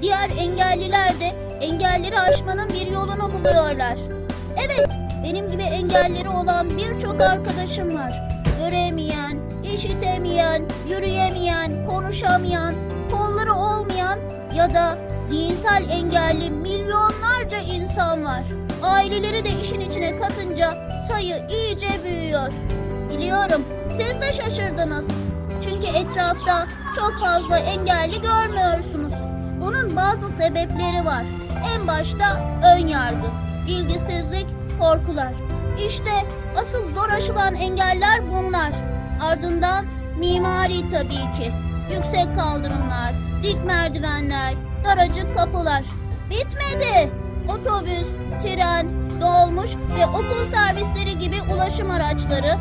Diğer engelliler de engelleri aşmanın bir yolunu buluyorlar. Evet, benim gibi engelleri olan birçok arkadaşım var. Göremeyen, işitemeyen, yürüyemeyen, konuşamayan, kolları olmayan ya da zihinsel engelli milyonlarca insan var. Aileleri de işin içine katınca sayı iyice büyüyor. Biliyorum, siz de şaşırdınız. Çünkü etrafta çok fazla engelli görmüyorsunuz. Bunun bazı sebepleri var. En başta ön yargı, ilgisizlik, korkular. İşte asıl zor aşılan engeller bunlar. Ardından mimari tabii ki. Yüksek kaldırımlar, dik merdivenler, daracık kapılar. Bitmedi. Otobüs, tren, dolmuş ve okul servisleri gibi ulaşım araçları